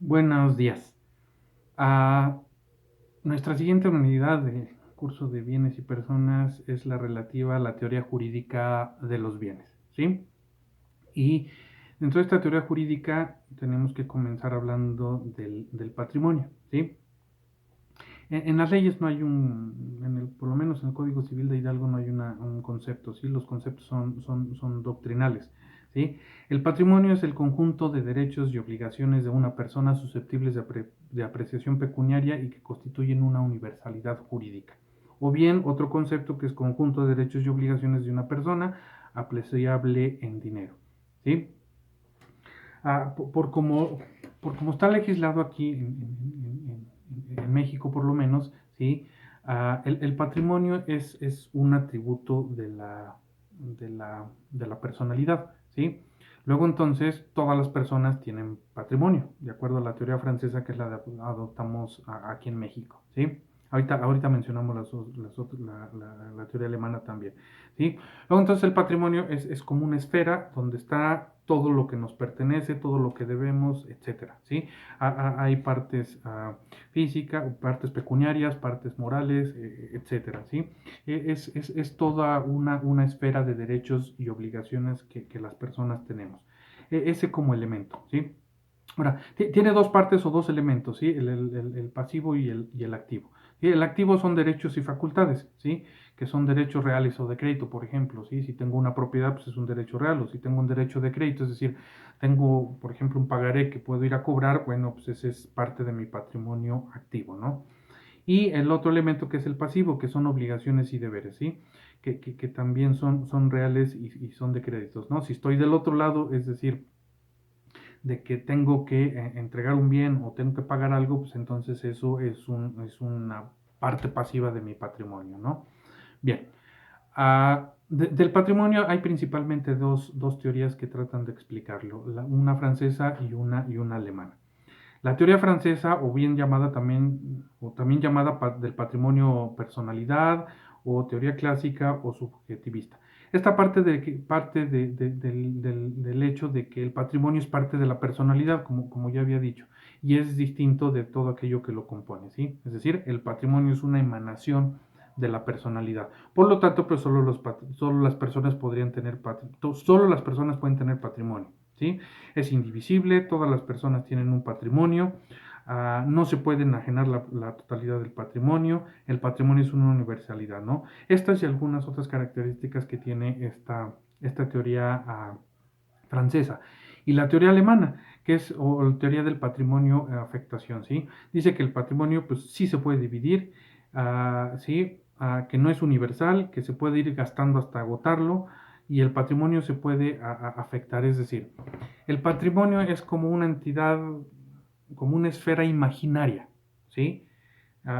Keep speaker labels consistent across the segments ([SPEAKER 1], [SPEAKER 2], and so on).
[SPEAKER 1] Buenos días. Ah, Nuestra siguiente unidad de curso de bienes y personas es la relativa a la teoría jurídica de los bienes, ¿sí? Y dentro de esta teoría jurídica tenemos que comenzar hablando del patrimonio, ¿sí? En las leyes no hay por lo menos en el Código Civil de Hidalgo no hay un concepto, ¿sí? Los conceptos son doctrinales, ¿sí? El patrimonio es el conjunto de derechos y obligaciones de una persona susceptibles de apreciación pecuniaria y que constituyen una universalidad jurídica. O bien, otro concepto que es conjunto de derechos y obligaciones de una persona apreciable en dinero, ¿sí? Ah, por como está legislado aquí en México, por lo menos, ¿sí? El patrimonio es un atributo de la personalidad, ¿sí? Luego entonces todas las personas tienen patrimonio, de acuerdo a la teoría francesa que es la que adoptamos aquí en México, ¿sí? Ahorita mencionamos la teoría alemana también, ¿sí? Luego entonces el patrimonio es como una esfera donde está todo lo que nos pertenece, todo lo que debemos, etcétera, ¿sí? Hay partes físicas, partes pecuniarias, partes morales, etcétera, ¿sí? Es toda una esfera de derechos y obligaciones que las personas tenemos. Ese como elemento, ¿sí? Ahora, tiene dos partes o dos elementos, ¿sí? El pasivo y el activo. ¿Sí? El activo son derechos y facultades, ¿sí? Que son derechos reales o de crédito, por ejemplo, ¿sí? Si tengo una propiedad, pues es un derecho real, o si tengo un derecho de crédito, es decir, tengo, por ejemplo, un pagaré que puedo ir a cobrar, bueno, pues ese es parte de mi patrimonio activo, ¿no? Y el otro elemento que es el pasivo, que son obligaciones y deberes, ¿sí? Que también son reales y son de créditos, ¿no? Si estoy del otro lado, es decir, de que tengo que entregar un bien o tengo que pagar algo, pues entonces eso es una parte pasiva de mi patrimonio, ¿no? Bien, del patrimonio hay principalmente dos teorías que tratan de explicarlo, una francesa y una alemana. La teoría francesa, o bien llamada también, o también llamada del patrimonio personalidad, o teoría clásica o subjetivista. Esta parte del hecho de que el patrimonio es parte de la personalidad, como ya había dicho, y es distinto de todo aquello que lo compone, ¿sí? Es decir, el patrimonio es una emanación de la personalidad. Por lo tanto, pues solo las personas podrían tener solo las personas pueden tener patrimonio, ¿sí? Es indivisible, todas las personas tienen un patrimonio, no se puede enajenar la totalidad del patrimonio, el patrimonio es una universalidad, ¿no? Estas y algunas otras características que tiene esta teoría francesa. Y la teoría alemana, que es o la teoría del patrimonio afectación, ¿sí? Dice que el patrimonio, pues sí se puede dividir, ¿sí? Que no es universal, que se puede ir gastando hasta agotarlo, y el patrimonio se puede afectar, es decir, el patrimonio es como una entidad, como una esfera imaginaria, ¿sí?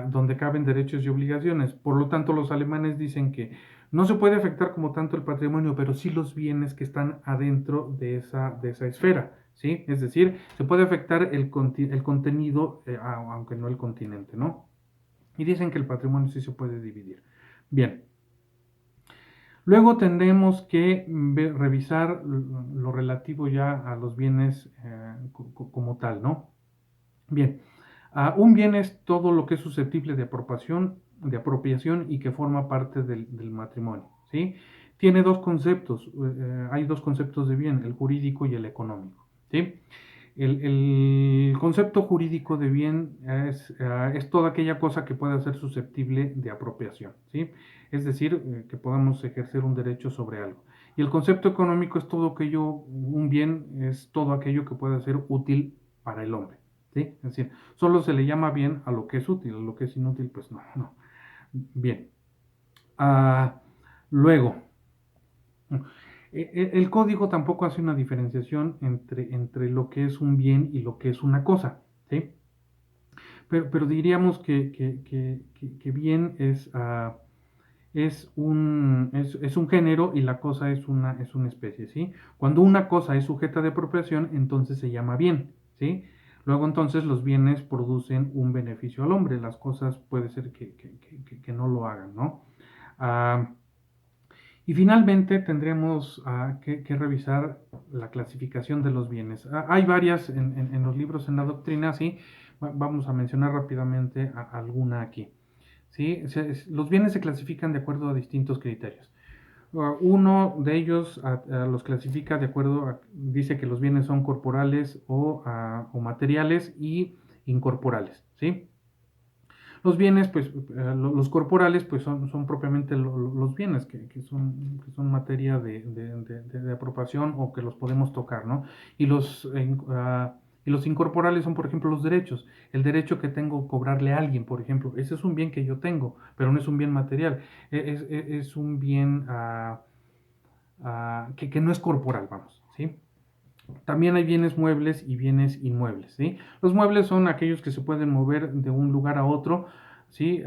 [SPEAKER 1] Donde caben derechos y obligaciones. Por lo tanto, los alemanes dicen que no se puede afectar como tanto el patrimonio, pero sí los bienes que están adentro de esa esfera, ¿sí? Es decir, se puede afectar el contenido, aunque no el continente, ¿no? Y dicen que el patrimonio sí se puede dividir. Bien, luego tendremos que revisar lo relativo ya a los bienes como tal, ¿no? Bien, un bien es todo lo que es susceptible de apropiación y que forma parte del matrimonio, ¿sí? Tiene dos conceptos, hay dos conceptos de bien, el jurídico y el económico, ¿sí? El concepto jurídico de bien es toda aquella cosa que pueda ser susceptible de apropiación, ¿sí? Es decir, que podamos ejercer un derecho sobre algo. Y el concepto económico es todo aquello, un bien es todo aquello que pueda ser útil para el hombre, ¿sí? Es decir, solo se le llama bien a lo que es útil, a lo que es inútil, pues no, no. Bien. Ah, luego, el código tampoco hace una diferenciación entre lo que es un bien y lo que es una cosa, ¿sí? Pero diríamos que bien es un género y la cosa es una especie, ¿sí? Cuando una cosa es sujeta de apropiación, entonces se llama bien, ¿sí? Luego entonces los bienes producen un beneficio al hombre, las cosas puede ser que no lo hagan, ¿no? Ah, Y finalmente tendremos que revisar la clasificación de los bienes. Hay varias en los libros en la doctrina, ¿sí? Vamos a mencionar rápidamente alguna aquí. ¿Sí? Los bienes se clasifican de acuerdo a distintos criterios. Uno de ellos los clasifica de acuerdo dice que los bienes son corporales o materiales y incorporales, ¿sí? Los bienes, pues, los corporales, pues son propiamente los bienes que son materia de apropiación o que los podemos tocar, ¿no? Y y los incorporales son, por ejemplo, los derechos. El derecho que tengo a cobrarle a alguien, por ejemplo, ese es un bien que yo tengo, pero no es un bien material. Es un bien que no es corporal, vamos, ¿sí? También hay bienes muebles y bienes inmuebles, ¿sí? Los muebles son aquellos que se pueden mover de un lugar a otro, ¿sí?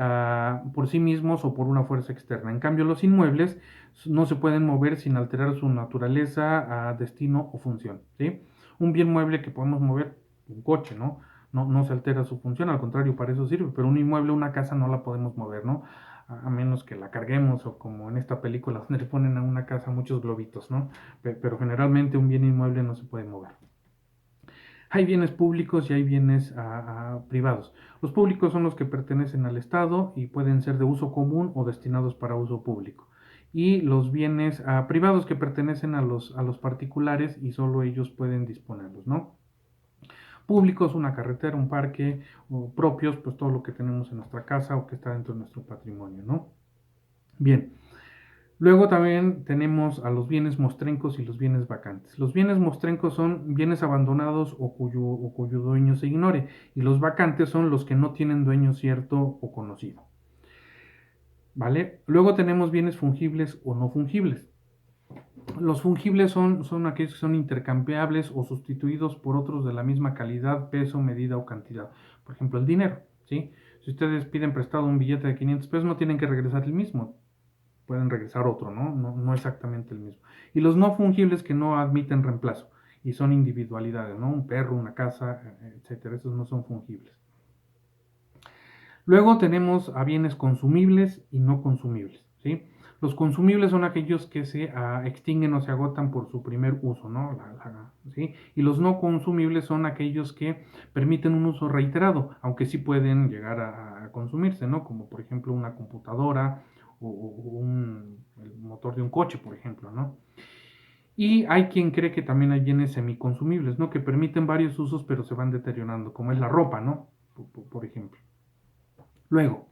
[SPEAKER 1] Por sí mismos o por una fuerza externa. En cambio, los inmuebles no se pueden mover sin alterar su naturaleza, destino o función, ¿sí? Un bien mueble que podemos mover, un coche, ¿no? No se altera su función, al contrario, para eso sirve, pero un inmueble, una casa no la podemos mover, ¿no? A menos que la carguemos o como en esta película donde le ponen a una casa muchos globitos, ¿no? Pero generalmente un bien inmueble no se puede mover. Hay bienes públicos y hay bienes privados. Los públicos son los que pertenecen al Estado y pueden ser de uso común o destinados para uso público. Y los bienes privados que pertenecen a los particulares y solo ellos pueden disponerlos, ¿no? Públicos, una carretera, un parque, o propios, pues todo lo que tenemos en nuestra casa o que está dentro de nuestro patrimonio, ¿no? Bien, luego también tenemos a los bienes mostrencos y los bienes vacantes. Los bienes mostrencos son bienes abandonados o cuyo dueño se ignore, y los vacantes son los que no tienen dueño cierto o conocido. ¿Vale? Luego tenemos bienes fungibles o no fungibles. Los fungibles son aquellos que son intercambiables o sustituidos por otros de la misma calidad, peso, medida o cantidad. Por ejemplo, el dinero, ¿sí? Si ustedes piden prestado un billete de 500 pesos, no tienen que regresar el mismo, pueden regresar otro, ¿no? No exactamente el mismo. Y los no fungibles que no admiten reemplazo y son individualidades, ¿no? Un perro, una casa, etcétera. Esos no son fungibles. Luego tenemos a bienes consumibles y no consumibles, ¿sí? Los consumibles son aquellos que se extinguen o se agotan por su primer uso, ¿no? ¿Sí? Y los no consumibles son aquellos que permiten un uso reiterado, aunque sí pueden llegar a consumirse, ¿no? Como por ejemplo una computadora o el motor de un coche, por ejemplo, ¿no? Y hay quien cree que también hay bienes semiconsumibles, ¿no? Que permiten varios usos pero se van deteriorando, como es la ropa, ¿no? Por ejemplo. Luego,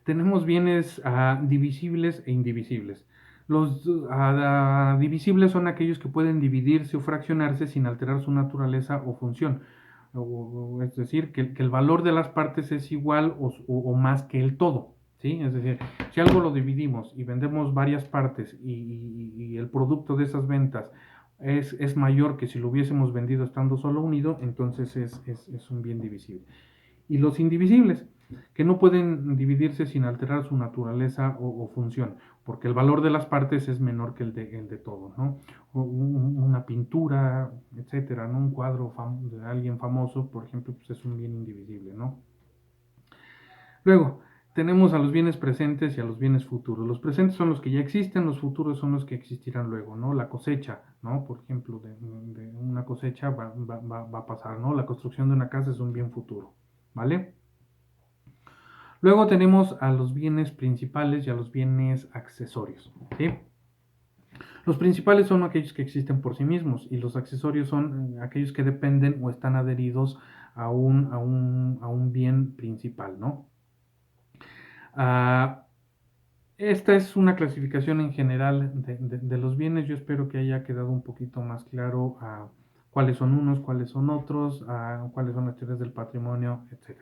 [SPEAKER 1] tenemos bienes divisibles e indivisibles. Los divisibles son aquellos que pueden dividirse o fraccionarse sin alterar su naturaleza o función. Es decir, que el valor de las partes es igual o más que el todo. ¿Sí? Es decir, si algo lo dividimos y vendemos varias partes y el producto de esas ventas es mayor que si lo hubiésemos vendido estando solo unido, entonces es un bien divisible. Y los indivisibles, que no pueden dividirse sin alterar su naturaleza o función, porque el valor de las partes es menor que el de todo, ¿no? Una pintura, etcétera, ¿no? Un cuadro de alguien famoso, por ejemplo, pues es un bien indivisible, ¿no? Luego, tenemos a los bienes presentes y a los bienes futuros. Los presentes son los que ya existen, los futuros son los que existirán luego, ¿no? La cosecha, ¿no? Por ejemplo, de una cosecha va a pasar, ¿no? La construcción de una casa es un bien futuro, ¿vale? Luego tenemos a los bienes principales y a los bienes accesorios, ¿sí? Los principales son aquellos que existen por sí mismos y los accesorios son aquellos que dependen o están adheridos a un bien principal, ¿no? Ah, esta es una clasificación en general de los bienes. Yo espero que haya quedado un poquito más claro cuáles son unos, cuáles son otros, cuáles son las teorías del patrimonio, etc.